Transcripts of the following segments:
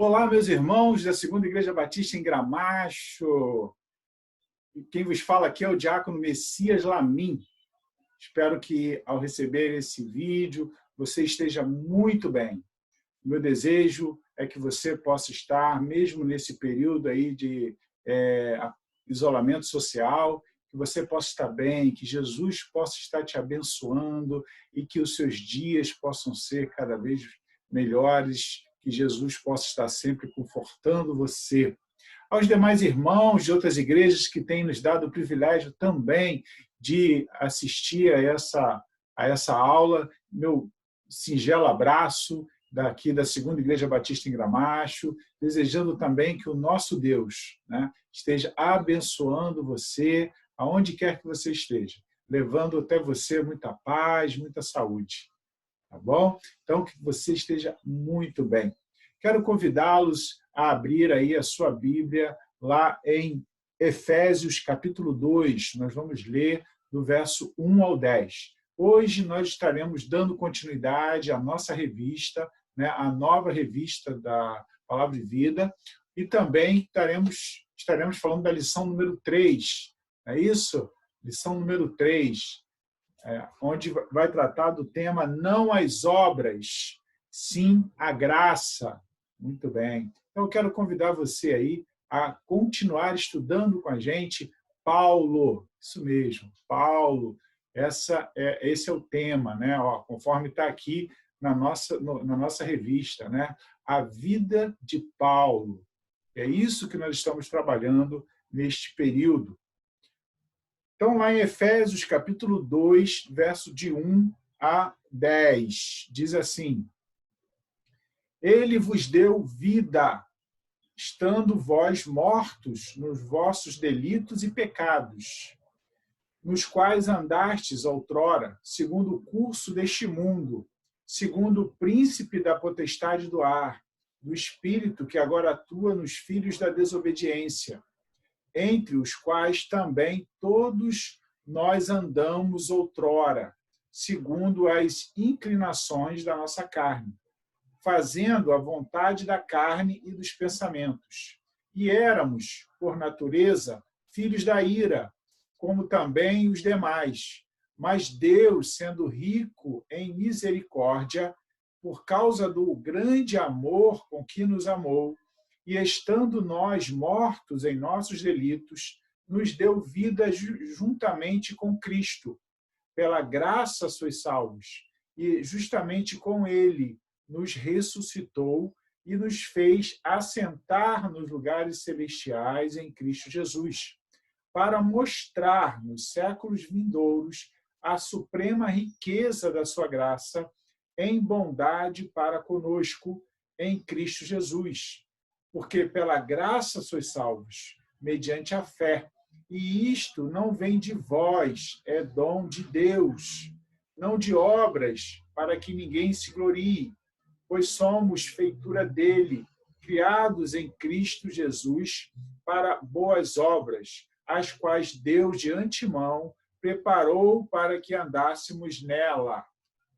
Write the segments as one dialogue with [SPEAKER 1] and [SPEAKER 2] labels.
[SPEAKER 1] Olá, meus irmãos da Segunda Igreja Batista em Gramacho. Quem vos fala aqui é o diácono Messias Lamin. Espero que, ao receber esse vídeo, você esteja muito bem. O meu desejo é que você possa estar, mesmo nesse período aí de isolamento social, que você possa estar bem, que Jesus possa estar te abençoando e que os seus dias possam ser cada vez melhores, que Jesus possa estar sempre confortando você. Aos demais irmãos de outras igrejas que têm nos dado o privilégio também de assistir a essa aula, meu singelo abraço daqui da Segunda Igreja Batista em Gramacho, desejando também que o nosso Deus, né, esteja abençoando você, aonde quer que você esteja, levando até você muita paz, muita saúde. Tá bom? Então, que você esteja muito bem. Quero convidá-los a abrir aí a sua Bíblia lá em Efésios, capítulo 2. Nós vamos ler do verso 1 ao 10. Hoje nós estaremos dando continuidade à nossa revista, né, a nova revista da Palavra de Vida, e também estaremos falando da lição número 3. É isso? Lição número 3. Onde vai tratar do tema não as obras, sim a graça. Muito bem. Então, eu quero convidar você aí a continuar estudando com a gente Paulo. Isso mesmo, Paulo. Esse é o tema, né? Conforme está aqui na nossa revista, né? A vida de Paulo. É isso que nós estamos trabalhando neste período. Então, lá em Efésios, capítulo 2, verso de 1 a 10, diz assim: Ele vos deu vida, estando vós mortos nos vossos delitos e pecados, nos quais andastes outrora, segundo o curso deste mundo, segundo o príncipe da potestade do ar, do espírito que agora atua nos filhos da desobediência, entre os quais também todos nós andamos outrora, segundo as inclinações da nossa carne, fazendo a vontade da carne e dos pensamentos. E éramos, por natureza, filhos da ira, como também os demais. Mas Deus, sendo rico em misericórdia, por causa do grande amor com que nos amou, e estando nós mortos em nossos delitos, nos deu vida juntamente com Cristo. Pela graça sois salvos, e justamente com Ele nos ressuscitou e nos fez assentar nos lugares celestiais em Cristo Jesus, para mostrar nos séculos vindouros a suprema riqueza da sua graça em bondade para conosco em Cristo Jesus. Porque pela graça sois salvos, mediante a fé. E isto não vem de vós, é dom de Deus, não de obras, para que ninguém se glorie, pois somos feitura dele, criados em Cristo Jesus para boas obras, as quais Deus de antemão preparou para que andássemos nela.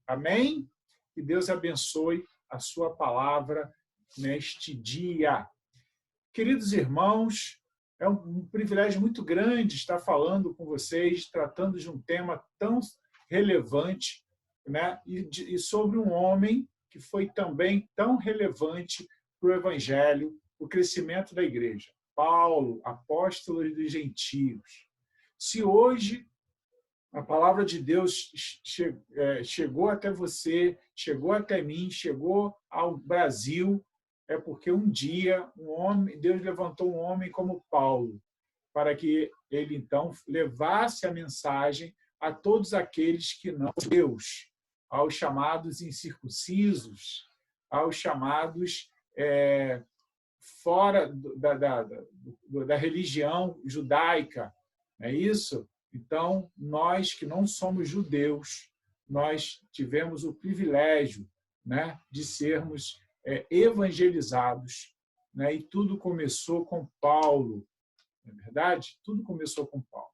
[SPEAKER 1] Amém? Que Deus abençoe a sua palavra neste dia. Queridos irmãos, é um privilégio muito grande estar falando com vocês, tratando de um tema tão relevante, né? E sobre um homem que foi também tão relevante para o Evangelho, o crescimento da igreja. Paulo, apóstolo dos gentios. Se hoje a palavra de Deus chegou até você, chegou até mim, chegou ao Brasil, é porque um dia Deus levantou um homem como Paulo, para que ele, então, levasse a mensagem a todos aqueles que não são Deus, aos chamados incircuncisos, aos chamados fora da religião judaica. É isso? Então, nós que não somos judeus, nós tivemos o privilégio, né, de sermos evangelizados, né, e tudo começou com Paulo, não é verdade? Tudo começou com Paulo.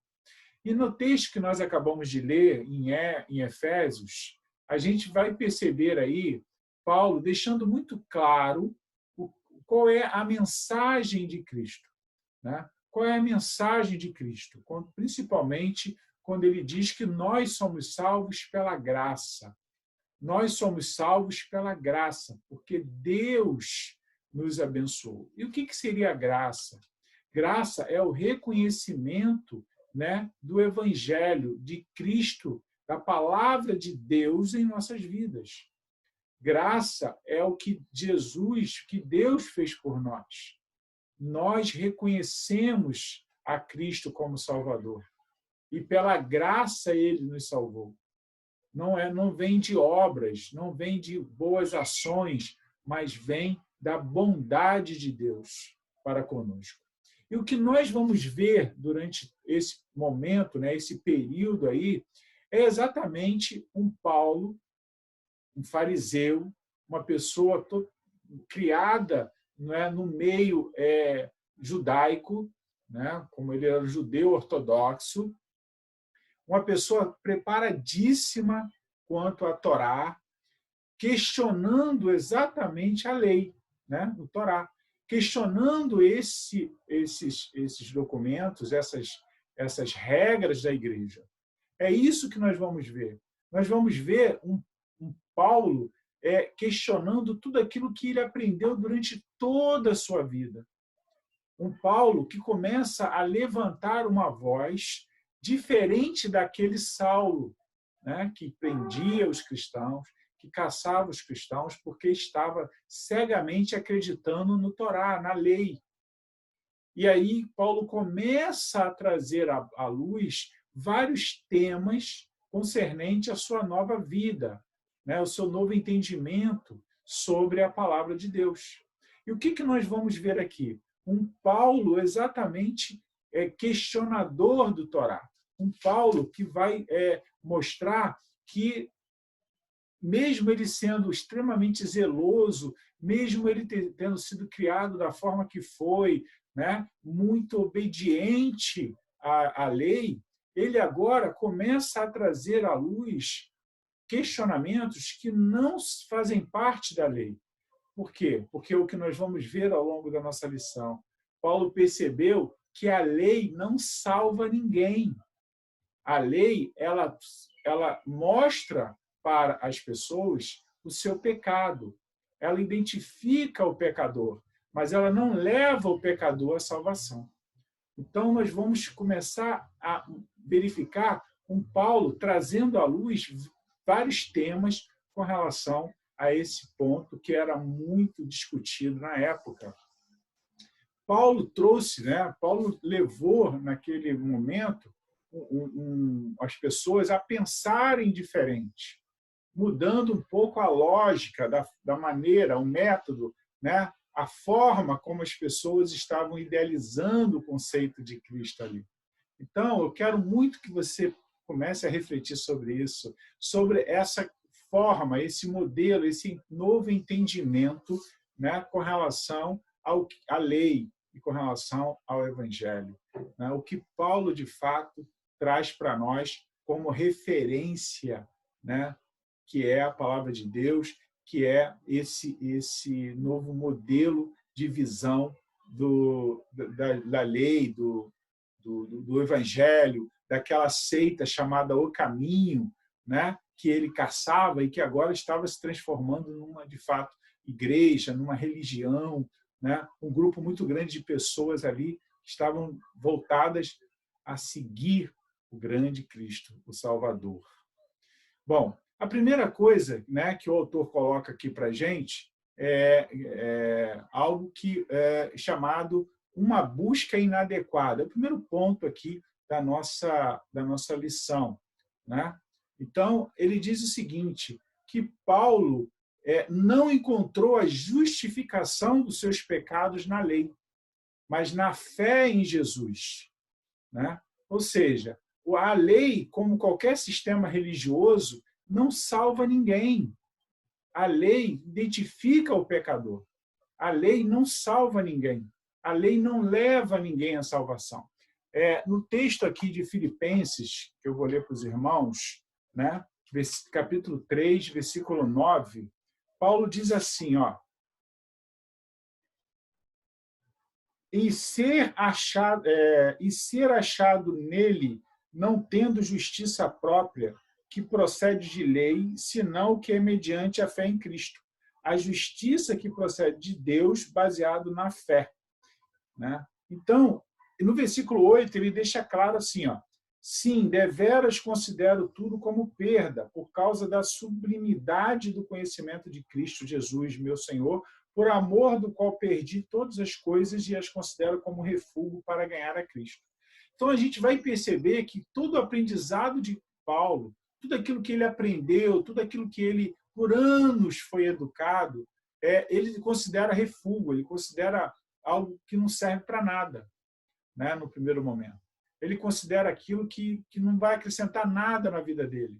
[SPEAKER 1] E no texto que nós acabamos de ler, em Efésios, a gente vai perceber aí Paulo deixando muito claro qual é a mensagem de Cristo, né? Qual é a mensagem de Cristo? Principalmente quando ele diz que nós somos salvos pela graça. Nós somos salvos pela graça, porque Deus nos abençoou. E o que seria a graça? Graça é o reconhecimento, né, do Evangelho, de Cristo, da palavra de Deus em nossas vidas. Graça é o que Deus fez por nós. Nós reconhecemos a Cristo como Salvador. E pela graça ele nos salvou. Não vem de obras, não vem de boas ações, mas vem da bondade de Deus para conosco. E o que nós vamos ver durante esse momento, né, esse período aí, é exatamente um Paulo, um fariseu, uma pessoa criada, né, no meio judaico, né, como ele era judeu ortodoxo, uma pessoa preparadíssima quanto à Torá, questionando exatamente a lei, né, do Torá, questionando esses documentos, essas regras da igreja. É isso que nós vamos ver. Nós vamos ver um Paulo questionando tudo aquilo que ele aprendeu durante toda a sua vida. Um Paulo que começa a levantar uma voz diferente daquele Saulo, né, que prendia os cristãos, que caçava os cristãos, porque estava cegamente acreditando no Torá, na lei. E aí Paulo começa a trazer à luz vários temas concernentes à sua nova vida, né, o seu novo entendimento sobre a palavra de Deus. E o que nós vamos ver aqui? Um Paulo exatamente questionador do Torá. Um Paulo que vai mostrar que, mesmo ele sendo extremamente zeloso, mesmo ele tendo sido criado da forma que foi, né, muito obediente à lei, ele agora começa a trazer à luz questionamentos que não fazem parte da lei. Por quê? Porque o que nós vamos ver ao longo da nossa lição, Paulo percebeu que a lei não salva ninguém. A lei, ela mostra para as pessoas o seu pecado. Ela identifica o pecador, mas ela não leva o pecador à salvação. Então, nós vamos começar a verificar um Paulo trazendo à luz vários temas com relação a esse ponto que era muito discutido na época. Paulo trouxe, né? Paulo levou naquele momento as pessoas a pensarem diferente, mudando um pouco a lógica da maneira, o método, né? A forma como as pessoas estavam idealizando o conceito de Cristo ali. Então, eu quero muito que você comece a refletir sobre isso, sobre essa forma, esse modelo, esse novo entendimento, né, com relação à lei e com relação ao Evangelho. Né? O que Paulo, de fato, traz para nós como referência, né, que é a palavra de Deus, que é esse novo modelo de visão da lei, do Evangelho, daquela seita chamada O Caminho, né, que ele caçava e que agora estava se transformando numa, de fato, igreja, numa religião, né, um grupo muito grande de pessoas ali que estavam voltadas a seguir o grande Cristo, o Salvador. Bom, a primeira coisa, né, que o autor coloca aqui para a gente é algo que é chamado uma busca inadequada. É o primeiro ponto aqui da nossa lição. Né? Então, ele diz o seguinte, que Paulo não encontrou a justificação dos seus pecados na lei, mas na fé em Jesus. Né? Ou seja, a lei, como qualquer sistema religioso, não salva ninguém. A lei identifica o pecador. A lei não salva ninguém. A lei não leva ninguém à salvação. No texto aqui de Filipenses, que eu vou ler para os irmãos, né, capítulo 3, versículo 9, Paulo diz assim, ó, e ser achado nele, não tendo justiça própria, que procede de lei, senão o que é mediante a fé em Cristo. A justiça que procede de Deus, baseado na fé. Né? Então, no versículo 8, ele deixa claro assim, ó, sim, deveras considero tudo como perda, por causa da sublimidade do conhecimento de Cristo Jesus, meu Senhor, por amor do qual perdi todas as coisas e as considero como refúgio para ganhar a Cristo. Então, a gente vai perceber que todo o aprendizado de Paulo, tudo aquilo que ele aprendeu, tudo aquilo que ele, por anos, foi educado, ele considera refúgio, ele considera algo que não serve para nada, né, no primeiro momento. Ele considera aquilo que não vai acrescentar nada na vida dele.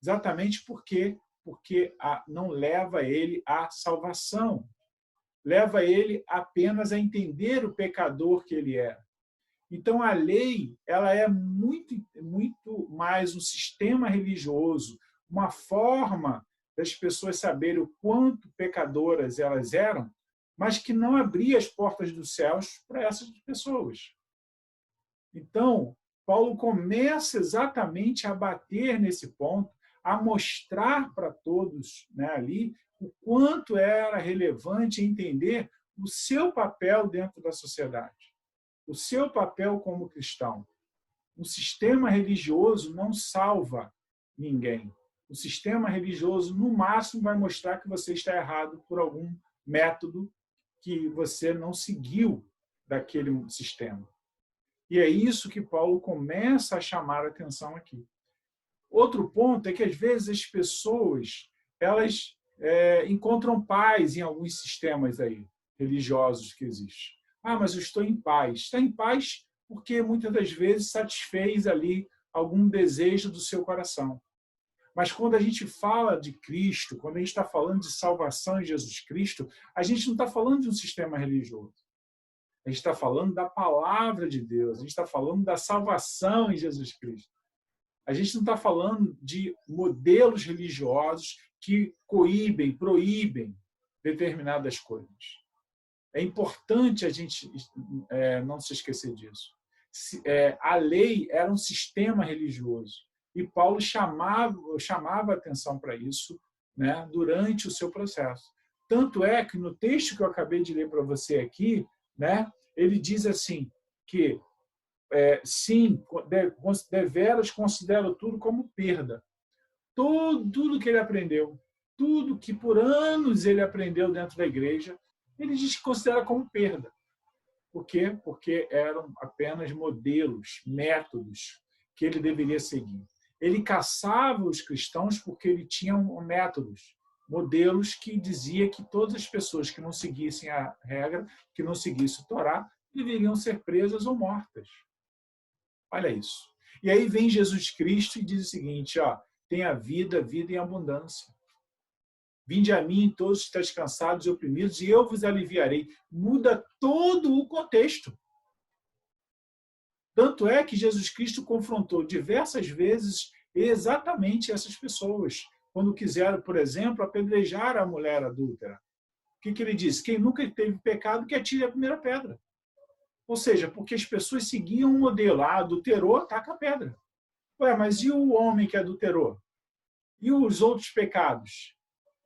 [SPEAKER 1] Exatamente porque não leva ele à salvação. Leva ele apenas a entender o pecador que ele é. Então, a lei ela é muito mais um sistema religioso, uma forma das pessoas saberem o quanto pecadoras elas eram, mas que não abria as portas dos céus para essas pessoas. Então, Paulo começa exatamente a bater nesse ponto, a mostrar para todos, né, ali o quanto era relevante entender o seu papel dentro da sociedade, o seu papel como cristão. O sistema religioso não salva ninguém. O sistema religioso, no máximo, vai mostrar que você está errado por algum método que você não seguiu daquele sistema. E é isso que Paulo começa a chamar a atenção aqui. Outro ponto é que, às vezes, as pessoas elas encontram paz em alguns sistemas aí, religiosos que existem. Ah, mas eu estou em paz. Está em paz porque, muitas das vezes, satisfez ali algum desejo do seu coração. Mas quando a gente fala de Cristo, quando a gente está falando de salvação em Jesus Cristo, a gente não está falando de um sistema religioso. A gente está falando da palavra de Deus, a gente está falando da salvação em Jesus Cristo. A gente não está falando de modelos religiosos que coíbem, proíbem determinadas coisas. É importante a gente não se esquecer disso. A lei era um sistema religioso e Paulo chamava atenção para isso, né, durante o seu processo. Tanto é que no texto que eu acabei de ler para você aqui, né, ele diz assim que sim, deveras considero tudo como perda. Tudo que ele aprendeu, tudo que por anos ele aprendeu dentro da igreja, ele diz que considera como perda. Por quê? Porque eram apenas modelos, métodos que ele deveria seguir. Ele caçava os cristãos porque ele tinha métodos, modelos que dizia que todas as pessoas que não seguissem a regra, que não seguissem o Torá, deveriam ser presas ou mortas. Olha isso. E aí vem Jesus Cristo e diz o seguinte, ó, tenha vida em abundância. Vinde a mim, todos que estáis cansados e oprimidos, e eu vos aliviarei. Muda todo o contexto. Tanto é que Jesus Cristo confrontou diversas vezes exatamente essas pessoas, quando quiseram, por exemplo, apedrejar a mulher adúltera. O que ele disse? Quem nunca teve pecado, que atire a primeira pedra. Ou seja, porque as pessoas seguiam um modelo. Ah, adulterou, taca a pedra. Ué, mas e o homem que adulterou? E os outros pecados?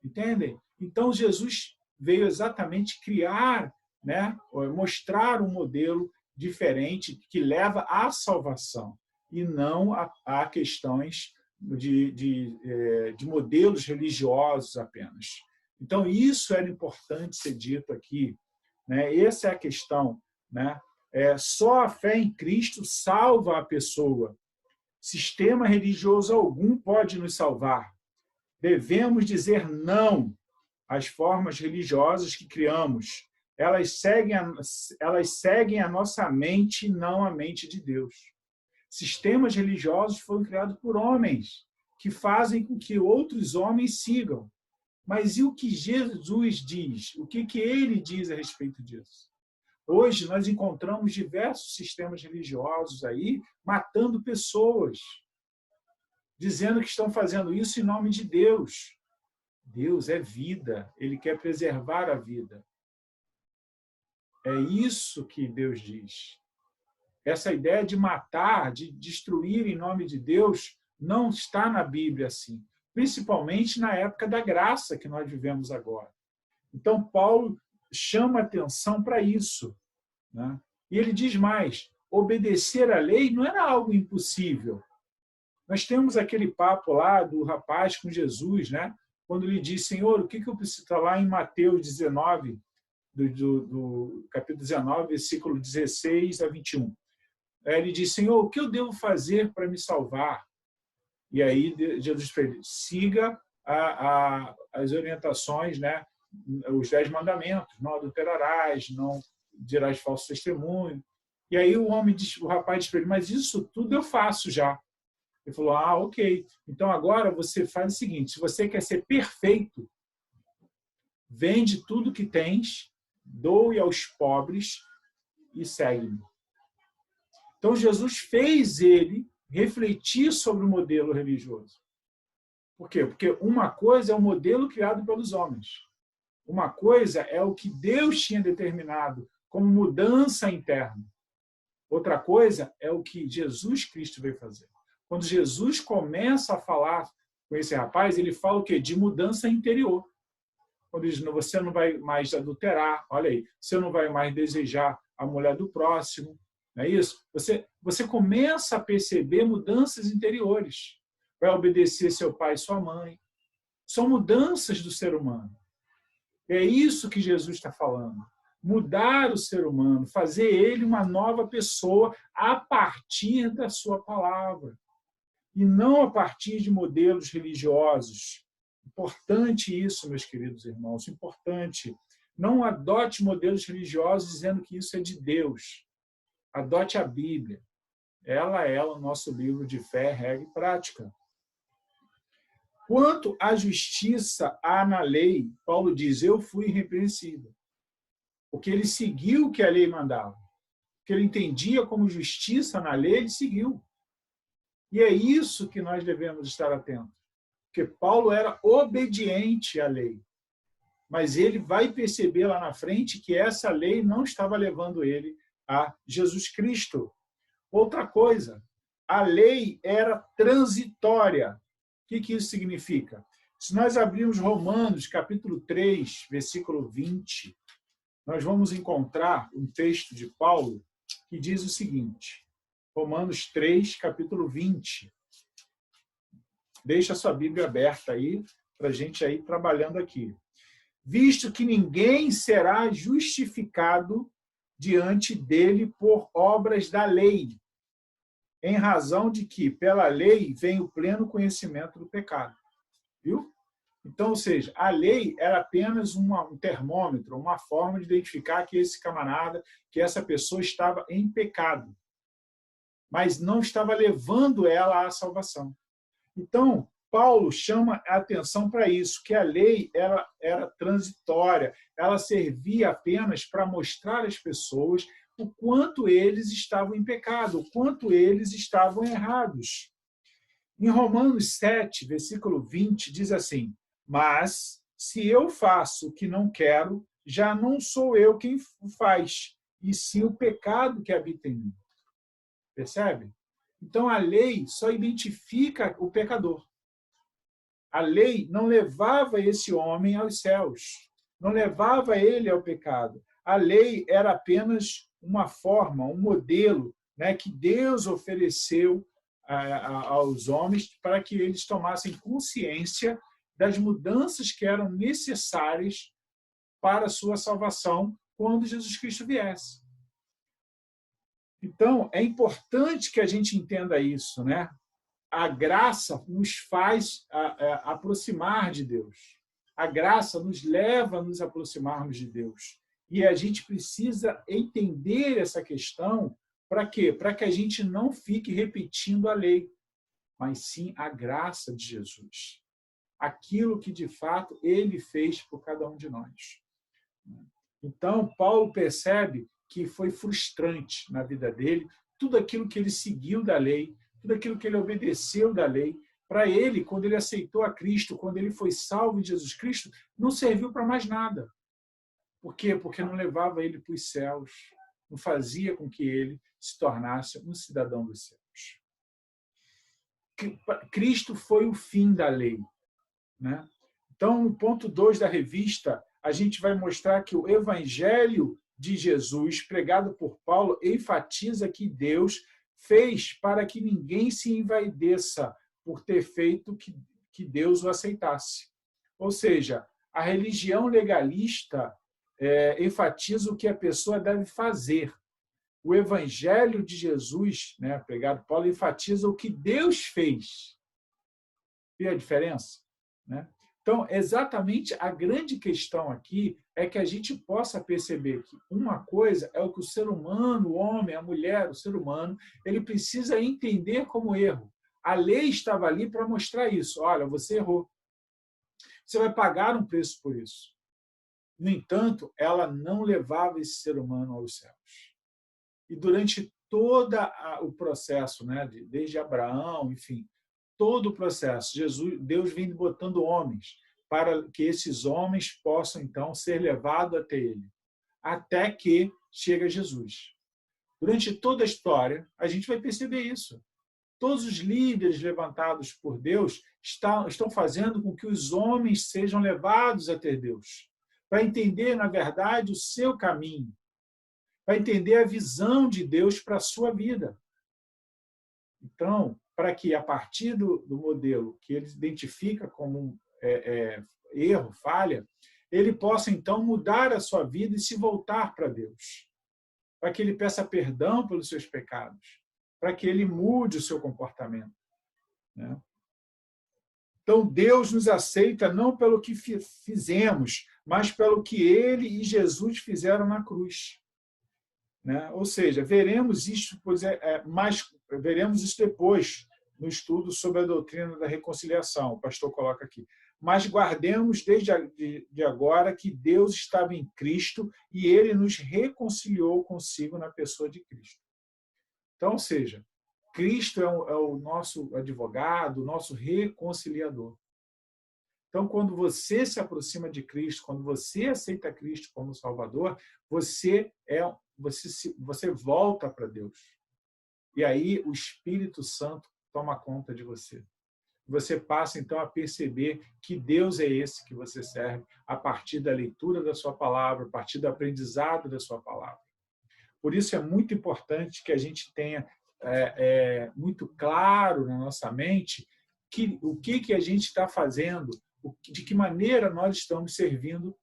[SPEAKER 1] Entendem? Então, Jesus veio exatamente criar, né, mostrar um modelo diferente que leva à salvação e não a questões de modelos religiosos apenas. Então, isso era importante ser dito aqui. Né? Essa é a questão. Né? Só a fé em Cristo salva a pessoa. Sistema religioso algum pode nos salvar. Devemos dizer não às formas religiosas que criamos. Elas seguem a nossa mente, não a mente de Deus. Sistemas religiosos foram criados por homens, que fazem com que outros homens sigam. Mas e o que Jesus diz? O que ele diz a respeito disso? Hoje nós encontramos diversos sistemas religiosos aí matando pessoas, dizendo que estão fazendo isso em nome de Deus. Deus é vida, ele quer preservar a vida. É isso que Deus diz. Essa ideia de matar, de destruir em nome de Deus, não está na Bíblia assim, principalmente na época da graça que nós vivemos agora. Então, Paulo chama atenção para isso, né? E ele diz mais, obedecer à lei não era algo impossível. Nós temos aquele papo lá do rapaz com Jesus, né? Quando ele diz, Senhor, o que eu preciso? Está lá em Mateus 19, do capítulo 19, versículo 16 a 21. Ele diz, Senhor, o que eu devo fazer para me salvar? E aí Jesus fala, siga as orientações, né? Os 10 mandamentos, não adulterarás, não dirás falso testemunho. E aí o rapaz diz para ele, mas isso tudo eu faço já. Ele falou, ok. Então agora você faz o seguinte, se você quer ser perfeito, vende tudo que tens, doe aos pobres e segue-me. Então Jesus fez ele refletir sobre o modelo religioso. Por quê? Porque uma coisa é o modelo criado pelos homens. Uma coisa é o que Deus tinha determinado como mudança interna. Outra coisa é o que Jesus Cristo veio fazer. Quando Jesus começa a falar com esse rapaz, ele fala o quê? De mudança interior. Quando ele diz, você não vai mais adulterar, olha aí, você não vai mais desejar a mulher do próximo, não é isso? Você começa a perceber mudanças interiores. Vai obedecer seu pai e sua mãe. São mudanças do ser humano. É isso que Jesus está falando. Mudar o ser humano, fazer ele uma nova pessoa a partir da sua palavra. E não a partir de modelos religiosos. Importante isso, meus queridos irmãos, importante. Não adote modelos religiosos dizendo que isso é de Deus. Adote a Bíblia. Ela é o nosso livro de fé, regra e prática. Quanto à justiça há na lei, Paulo diz, eu fui irrepreensível. Porque ele seguiu o que a lei mandava. O que ele entendia como justiça na lei, ele seguiu. E é isso que nós devemos estar atentos. Porque Paulo era obediente à lei. Mas ele vai perceber lá na frente que essa lei não estava levando ele a Jesus Cristo. Outra coisa, a lei era transitória. O que isso significa? Se nós abrirmos Romanos, capítulo 3, versículo 20, nós vamos encontrar um texto de Paulo que diz o seguinte, Romanos 3, capítulo 20. Deixa a sua Bíblia aberta aí, para a gente ir trabalhando aqui. Visto que ninguém será justificado diante dele por obras da lei, em razão de que, pela lei, vem o pleno conhecimento do pecado. Viu? Então, ou seja, a lei era apenas um termômetro, uma forma de identificar que esse camarada, que essa pessoa estava em pecado, mas não estava levando ela à salvação. Então, Paulo chama a atenção para isso, que a lei era transitória, ela servia apenas para mostrar às pessoas o quanto eles estavam em pecado, o quanto eles estavam errados. Em Romanos 7, versículo 20, diz assim, mas se eu faço o que não quero, já não sou eu quem o faz, e sim o pecado que habita em mim. Percebe? Então, a lei só identifica o pecador. A lei não levava esse homem aos céus, não levava ele ao pecado. A lei era apenas uma forma, um modelo, né, que Deus ofereceu aos homens para que eles tomassem consciência das mudanças que eram necessárias para a sua salvação quando Jesus Cristo viesse. Então, é importante que a gente entenda isso, né? A graça nos faz aproximar de Deus. A graça nos leva a nos aproximarmos de Deus. E a gente precisa entender essa questão para quê? Para que a gente não fique repetindo a lei, mas sim a graça de Jesus. Aquilo que, de fato, ele fez por cada um de nós. Então, Paulo percebe que foi frustrante na vida dele tudo aquilo que ele seguiu da lei, tudo aquilo que ele obedeceu da lei. Para ele, quando ele aceitou a Cristo, quando ele foi salvo em Jesus Cristo, não serviu para mais nada. Por quê? Porque não levava ele para os céus, não fazia com que ele se tornasse um cidadão dos céus. Cristo foi o fim da lei, né? Então, no ponto 2 da revista, a gente vai mostrar que o evangelho de Jesus, pregado por Paulo, enfatiza que Deus fez para que ninguém se envaideça por ter feito que Deus o aceitasse. Ou seja, a religião legalista enfatiza o que a pessoa deve fazer. O evangelho de Jesus, né, pregado por Paulo, enfatiza o que Deus fez. Vê a diferença? Né? Então, exatamente a grande questão aqui é que a gente possa perceber que uma coisa é o que o ser humano, o homem, a mulher, o ser humano, ele precisa entender como erro. A lei estava ali para mostrar isso. Olha, você errou. Você vai pagar um preço por isso. No entanto, ela não levava esse ser humano aos céus. E durante todo o processo, né, desde Abraão, enfim, todo o processo, Deus vem botando homens para que esses homens possam, então, ser levados até ele, até que chega Jesus. Durante toda a história, a gente vai perceber isso. Todos os líderes levantados por Deus estão fazendo com que os homens sejam levados até Deus, para entender, na verdade, o seu caminho, para entender a visão de Deus para a sua vida. Então, para que, a partir do modelo que ele identifica como erro, falha, ele possa, então, mudar a sua vida e se voltar para Deus. Para que ele peça perdão pelos seus pecados. Para que ele mude o seu comportamento. Né? Então, Deus nos aceita não pelo que fizemos, mas pelo que ele e Jesus fizeram na cruz. Né? Ou seja, veremos isso depois no estudo sobre a doutrina da reconciliação, o pastor coloca aqui. Mas guardemos desde agora que Deus estava em Cristo e ele nos reconciliou consigo na pessoa de Cristo. Então, ou seja, Cristo é o nosso advogado, o nosso reconciliador. Então, quando você se aproxima de Cristo, quando você aceita Cristo como Salvador, você volta para Deus. E aí o Espírito Santo toma conta de você. Você passa, então, a perceber que Deus é esse que você serve a partir da leitura da sua palavra, a partir do aprendizado da sua palavra. Por isso é muito importante que a gente tenha muito claro na nossa mente o que a gente está fazendo, de que maneira nós estamos servindo,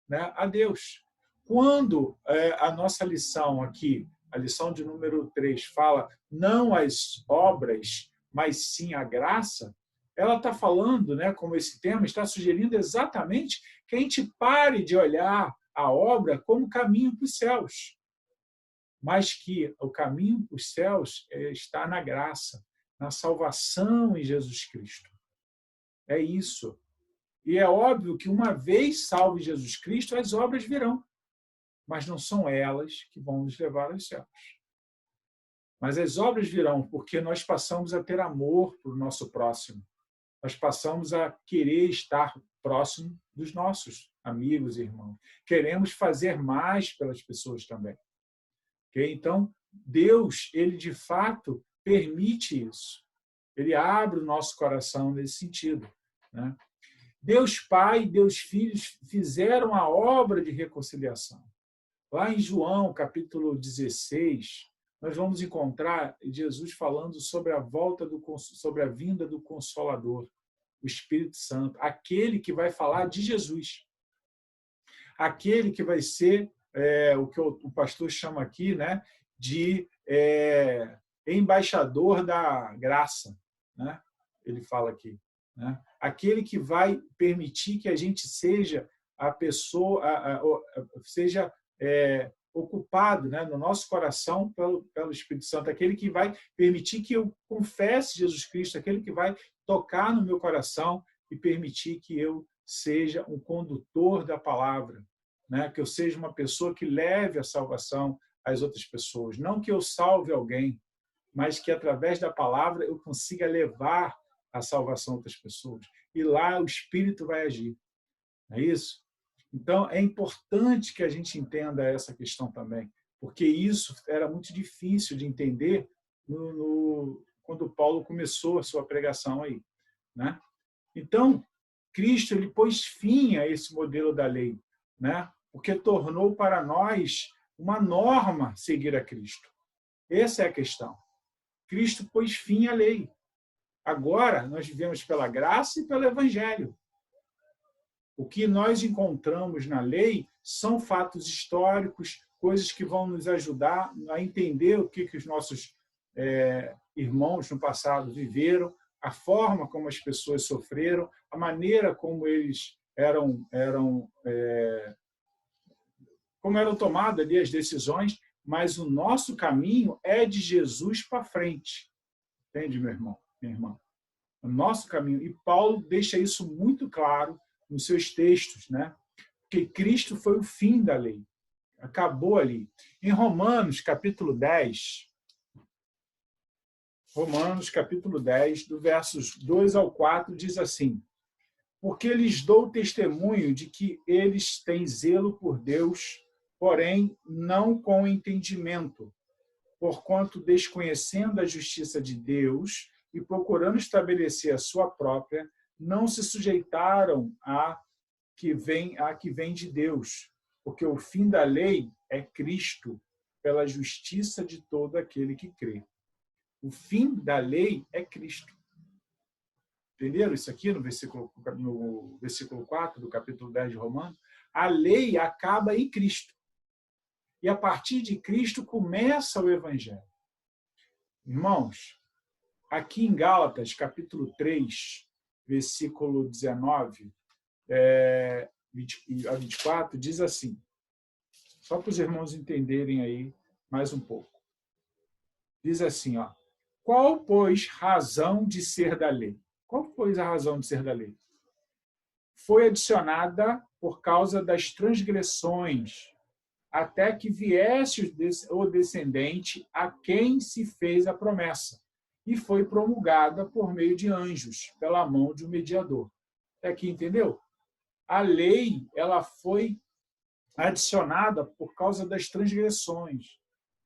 [SPEAKER 1] né, a Deus. Quando a nossa lição aqui, a lição de número 3, fala não as obras, mas sim a graça, ela está falando, né, como esse tema está sugerindo exatamente que a gente pare de olhar a obra como caminho para os céus, mas que o caminho para os céus está na graça, na salvação em Jesus Cristo. É isso. E é óbvio que uma vez salvo em Jesus Cristo, as obras virão, mas não são elas que vão nos levar aos céus. Mas as obras virão porque nós passamos a ter amor para o nosso próximo. Nós passamos a querer estar próximo dos nossos amigos e irmãos. Queremos fazer mais pelas pessoas também. Okay? Então, Deus, ele de fato permite isso. Ele abre o nosso coração nesse sentido. Né? Deus Pai e Deus Filho fizeram a obra de reconciliação. Lá em João, capítulo 16, nós vamos encontrar Jesus falando sobre sobre a vinda do Consolador, o Espírito Santo, aquele que vai falar de Jesus. Aquele que vai ser o que o pastor chama aqui, né, de embaixador da graça, né? Ele fala aqui. Né? Aquele que vai permitir que a gente seja a pessoa, seja ocupado, né, no nosso coração pelo Espírito Santo, aquele que vai permitir que eu confesse Jesus Cristo, aquele que vai tocar no meu coração e permitir que eu seja um condutor da palavra, né, que eu seja uma pessoa que leve a salvação às outras pessoas, não que eu salve alguém, mas que através da palavra eu consiga levar a salvação a outras pessoas. E lá o Espírito vai agir. Não é isso? Então, é importante que a gente entenda essa questão também, porque isso era muito difícil de entender quando Paulo começou a sua pregação aí, né? Então, Cristo ele pôs fim a esse modelo da lei, né? Porque tornou para nós uma norma seguir a Cristo. Essa é a questão. Cristo pôs fim à lei. Agora, nós vivemos pela graça e pelo Evangelho. O que nós encontramos na lei são fatos históricos, coisas que vão nos ajudar a entender o que os nossos irmãos no passado viveram, a forma como as pessoas sofreram, a maneira como eles como eram tomadas ali as decisões, mas o nosso caminho é de Jesus para frente. Entende, meu irmão? Minha irmã? O nosso caminho. E Paulo deixa isso muito claro nos seus textos, né? Porque Cristo foi o fim da lei. Acabou ali. Em Romanos, capítulo 10, do versos 2 ao 4, diz assim: porque lhes dou testemunho de que eles têm zelo por Deus, porém não com entendimento, porquanto, desconhecendo a justiça de Deus e procurando estabelecer a sua própria, não se sujeitaram a que vem de Deus, porque o fim da lei é Cristo, pela justiça de todo aquele que crê. O fim da lei é Cristo. Entenderam isso aqui no versículo 4 do capítulo 10 de Romanos? A lei acaba em Cristo. E a partir de Cristo começa o Evangelho. Irmãos, aqui em Gálatas, capítulo 3, versículo 19 a 24, diz assim, só para os irmãos entenderem aí mais um pouco. Diz assim, ó, qual, pois, razão de ser da lei? Qual, pois, a razão de ser da lei? Foi adicionada por causa das transgressões, até que viesse o descendente a quem se fez a promessa, e foi promulgada por meio de anjos, pela mão de um mediador. Até aqui, entendeu? A lei ela foi adicionada por causa das transgressões.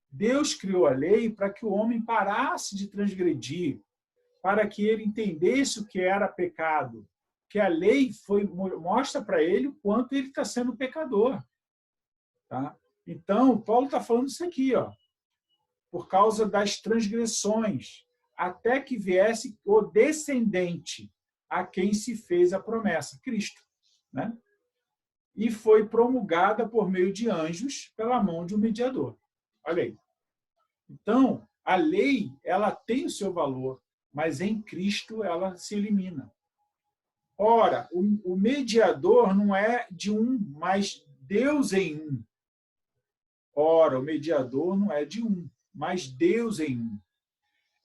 [SPEAKER 1] Deus criou a lei para que o homem parasse de transgredir, para que ele entendesse o que era pecado. Que a lei mostra para ele o quanto ele está sendo pecador. Tá? Então, Paulo está falando isso aqui, ó, por causa das transgressões, até que viesse o descendente a quem se fez a promessa, Cristo. Né? E foi promulgada por meio de anjos pela mão de um mediador. Olha aí. Então, a lei ela tem o seu valor, mas em Cristo ela se elimina. Ora, o mediador não é de um, mas Deus em um. Ora, o mediador não é de um, mas Deus em um.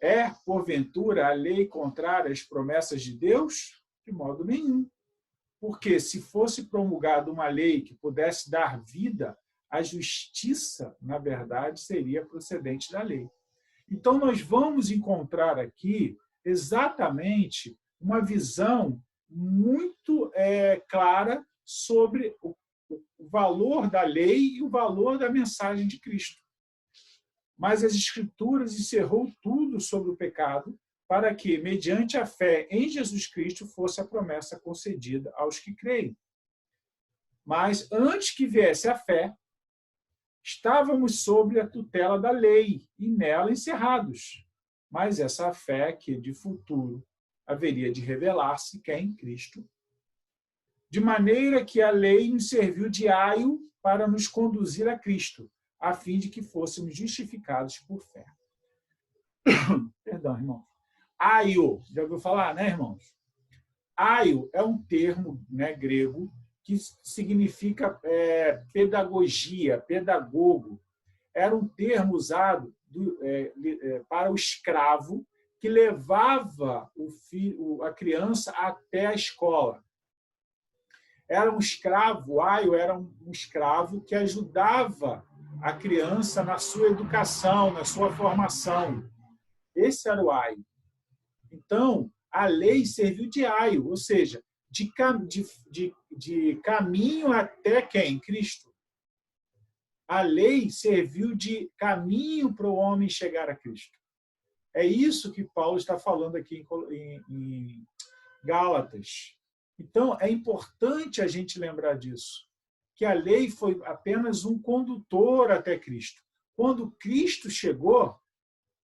[SPEAKER 1] É, porventura, a lei contrária às promessas de Deus? De modo nenhum. Porque se fosse promulgada uma lei que pudesse dar vida, a justiça, na verdade, seria procedente da lei. Então, nós vamos encontrar aqui exatamente uma visão muito clara sobre o valor da lei e o valor da mensagem de Cristo. Mas as Escrituras encerrou tudo sobre o pecado para que, mediante a fé em Jesus Cristo, fosse a promessa concedida aos que creem. Mas, antes que viesse a fé, estávamos sob a tutela da lei e nela encerrados. Mas essa fé que, de futuro, haveria de revelar-se que é em Cristo, de maneira que a lei nos serviu de aio para nos conduzir a Cristo, a fim de que fôssemos justificados por fé. Perdão, irmão. Aio, já ouviu falar, né, irmãos? Aio é um termo, né, grego que significa pedagogia, pedagogo. Era um termo usado para o escravo que levava a criança até a escola. Era um escravo, o aio era um escravo que ajudava a criança na sua educação, na sua formação. Esse era o aio. Então, a lei serviu de aio, ou seja, de caminho até quem? Cristo. A lei serviu de caminho para o homem chegar a Cristo. É isso que Paulo está falando aqui em Gálatas. Então, é importante a gente lembrar disso, que a lei foi apenas um condutor até Cristo. Quando Cristo chegou,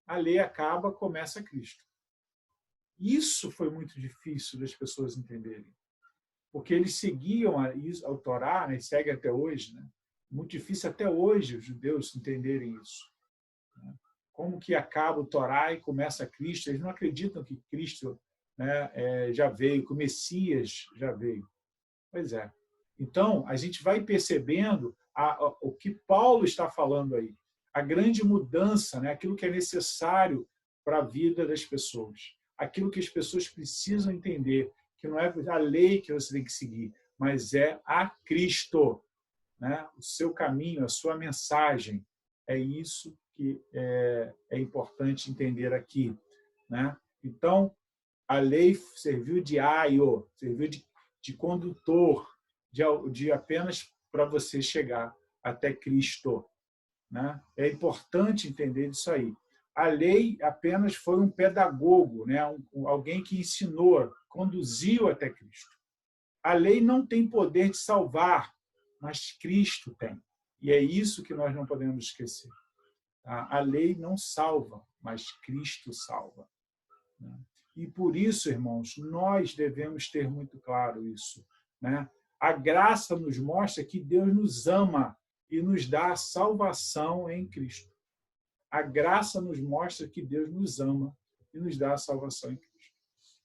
[SPEAKER 1] a lei acaba, começa Cristo. Isso foi muito difícil das pessoas entenderem, porque eles seguiam ao Torá, né, e seguem até hoje, né? Muito difícil até hoje os judeus entenderem isso. Como que acaba o Torá e começa Cristo? Eles não acreditam que Cristo, né, já veio, que o Messias já veio. Pois é. Então, a gente vai percebendo o que Paulo está falando aí, a grande mudança, né, aquilo que é necessário para a vida das pessoas, aquilo que as pessoas precisam entender, que não é a lei que você tem que seguir, mas é a Cristo, né? O seu caminho, a sua mensagem. É isso que é importante entender aqui, né? Então, a lei serviu de aio, serviu de condutor, de apenas para você chegar até Cristo, né? É importante entender isso aí. A lei apenas foi um pedagogo, né? Alguém que ensinou, conduziu até Cristo. A lei não tem poder de salvar, mas Cristo tem. E é isso que nós não podemos esquecer. A lei não salva, mas Cristo salva. E por isso, irmãos, nós devemos ter muito claro isso, né? A graça nos mostra que Deus nos ama e nos dá a salvação em Cristo. A graça nos mostra que Deus nos ama e nos dá a salvação em Cristo.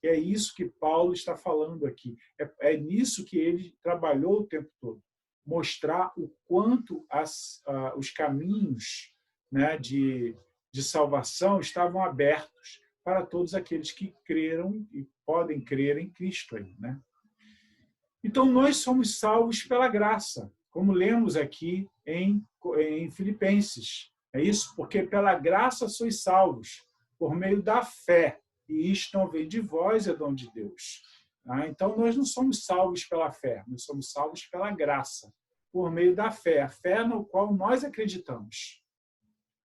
[SPEAKER 1] E é isso que Paulo está falando aqui. É nisso que ele trabalhou o tempo todo. Mostrar o quanto os caminhos, né, de salvação estavam abertos para todos aqueles que creram e podem crer em Cristo aí, né? Então, nós somos salvos pela graça, como lemos aqui em Filipenses. É isso? Porque pela graça sois salvos, por meio da fé. E isto não vem de vós, é dom de Deus. Então, nós não somos salvos pela fé, nós somos salvos pela graça, por meio da fé, a fé no qual nós acreditamos.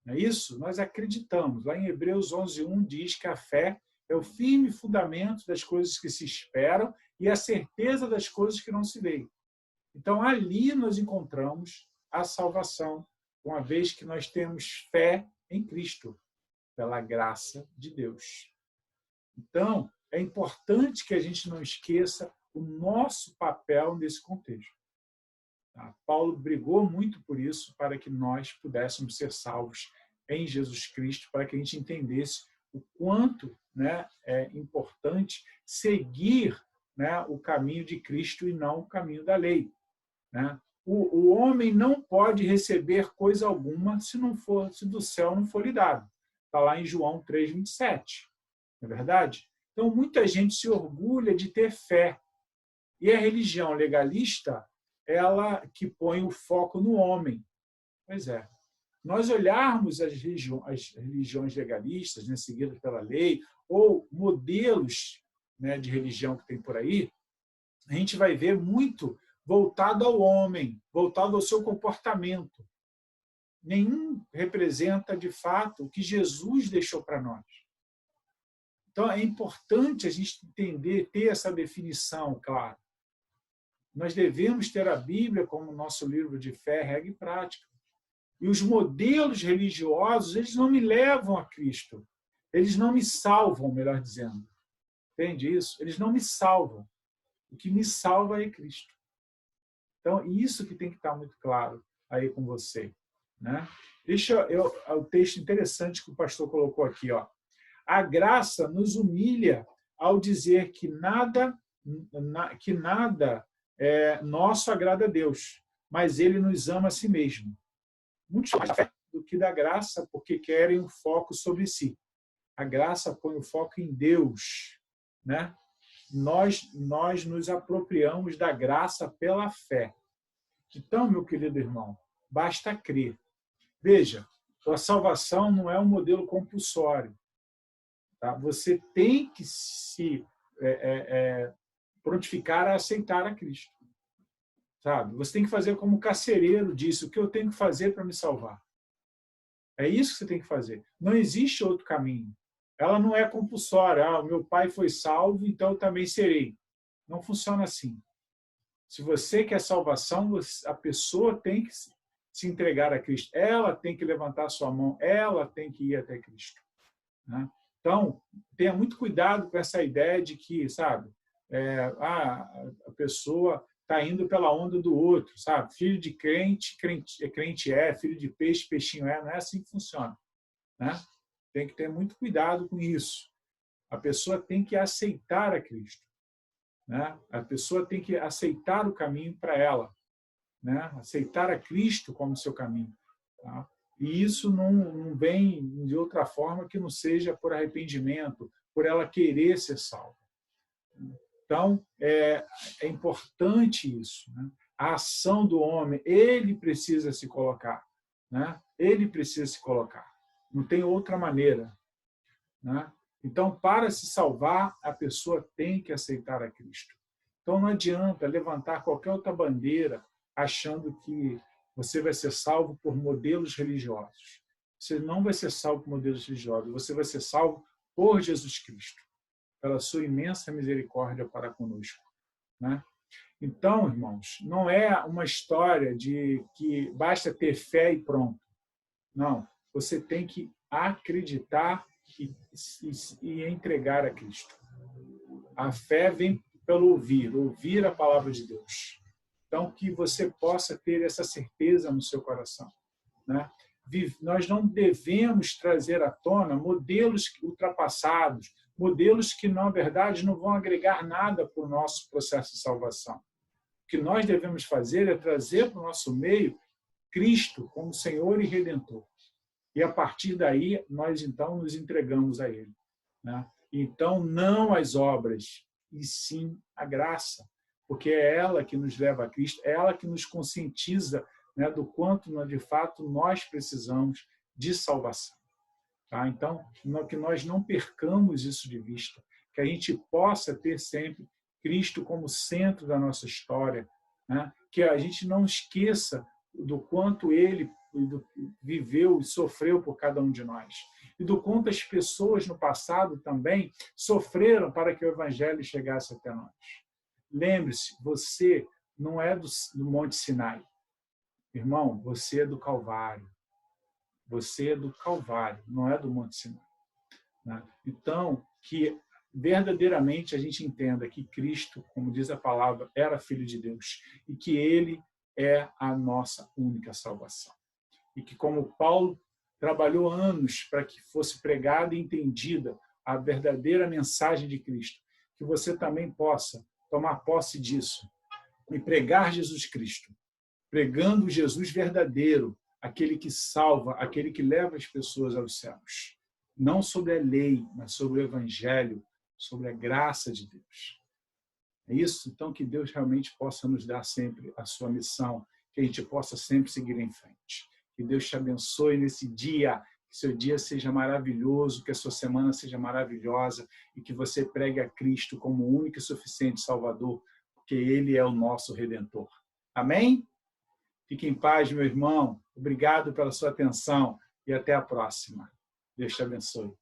[SPEAKER 1] Não é isso? Nós acreditamos. Lá em Hebreus 11:1 diz que a fé é o firme fundamento das coisas que se esperam e a certeza das coisas que não se veem. Então, ali nós encontramos a salvação, uma vez que nós temos fé em Cristo, pela graça de Deus. Então, é importante que a gente não esqueça o nosso papel nesse contexto. Paulo brigou muito por isso, para que nós pudéssemos ser salvos em Jesus Cristo, para que a gente entendesse o quanto, né, é importante seguir, né, o caminho de Cristo e não o caminho da lei, né? O homem não pode receber coisa alguma se do céu não for lhe dado. Está lá em João 3:27. Não é verdade? Então, muita gente se orgulha de ter fé. E a religião legalista, ela que põe o foco no homem. Pois é. Nós olharmos as religiões legalistas, né, seguidas pela lei, ou modelos, né, de religião que tem por aí, a gente vai ver muito voltado ao homem, voltado ao seu comportamento. Nenhum representa, de fato, o que Jesus deixou para nós. Então, é importante a gente entender, ter essa definição clara. Nós devemos ter a Bíblia como nosso livro de fé, regra e prática. E os modelos religiosos, eles não me levam a Cristo. Eles não me salvam, melhor dizendo. Entende isso? Eles não me salvam. O que me salva é Cristo. Então, isso que tem que estar muito claro aí com você, né? O texto interessante que o pastor colocou aqui, ó. A graça nos humilha ao dizer que nada nosso agrada a Deus, mas Ele nos ama a si mesmo. Muitos mais da fé do que da graça, porque querem um foco sobre si. A graça põe o foco em Deus, né? Nós nos apropriamos da graça pela fé. Então, meu querido irmão, basta crer. Veja, a salvação não é um modelo compulsório. Tá? Você tem que se prontificar a aceitar a Cristo. Sabe? Você tem que fazer como o carcereiro disse, o que eu tenho que fazer para me salvar? É isso que você tem que fazer. Não existe outro caminho. Ela não é compulsória. O meu pai foi salvo, então eu também serei. Não funciona assim. Se você quer salvação, a pessoa tem que se entregar a Cristo. Ela tem que levantar a sua mão. Ela tem que ir até Cristo. Né? Então, tenha muito cuidado com essa ideia de que, sabe, a pessoa está indo pela onda do outro, sabe? Filho de crente, crente é, filho de peixe, peixinho é. Não é assim que funciona. Né? Tem que ter muito cuidado com isso. A pessoa tem que aceitar a Cristo. Né? A pessoa tem que aceitar o caminho para ela. Né? Aceitar a Cristo como seu caminho. Tá? E isso não vem de outra forma que não seja por arrependimento, por ela querer ser salva. Então, é importante isso. Né? A ação do homem, ele precisa se colocar. Né? Ele precisa se colocar. Não tem outra maneira. Né? Então, para se salvar, a pessoa tem que aceitar a Cristo. Então, não adianta levantar qualquer outra bandeira achando que você vai ser salvo por modelos religiosos. Você não vai ser salvo por modelos religiosos, você vai ser salvo por Jesus Cristo, pela sua imensa misericórdia para conosco. Né? Então, irmãos, não é uma história de que basta ter fé e pronto. Não, você tem que acreditar e entregar a Cristo. A fé vem pelo ouvir a palavra de Deus. Então, que você possa ter essa certeza no seu coração. Né? Nós não devemos trazer à tona modelos ultrapassados, modelos que, na verdade, não vão agregar nada para o nosso processo de salvação. O que nós devemos fazer é trazer para o nosso meio Cristo como Senhor e Redentor. E, a partir daí, nós, então, nos entregamos a Ele. Né? Então, não as obras, e sim a graça. Porque é ela que nos leva a Cristo, é ela que nos conscientiza, né, do quanto, de fato, nós precisamos de salvação. Tá? Então, que nós não percamos isso de vista, que a gente possa ter sempre Cristo como centro da nossa história, né? Que a gente não esqueça do quanto Ele viveu e sofreu por cada um de nós, e do quanto as pessoas no passado também sofreram para que o Evangelho chegasse até nós. Lembre-se, você não é do Monte Sinai. Irmão, você é do Calvário. Você é do Calvário, não é do Monte Sinai. Né? Então, que verdadeiramente a gente entenda que Cristo, como diz a palavra, era Filho de Deus e que Ele é a nossa única salvação. E que, como Paulo trabalhou anos para que fosse pregada e entendida a verdadeira mensagem de Cristo, que você também possa tomar posse disso e pregar Jesus Cristo, pregando Jesus verdadeiro, aquele que salva, aquele que leva as pessoas aos céus. Não sobre a lei, mas sobre o Evangelho, sobre a graça de Deus. É isso? Então, que Deus realmente possa nos dar sempre a sua missão, que a gente possa sempre seguir em frente. Que Deus te abençoe nesse dia, que seu dia seja maravilhoso, que a sua semana seja maravilhosa e que você pregue a Cristo como o único e suficiente Salvador, porque Ele é o nosso Redentor. Amém? Fique em paz, meu irmão. Obrigado pela sua atenção e até a próxima. Deus te abençoe.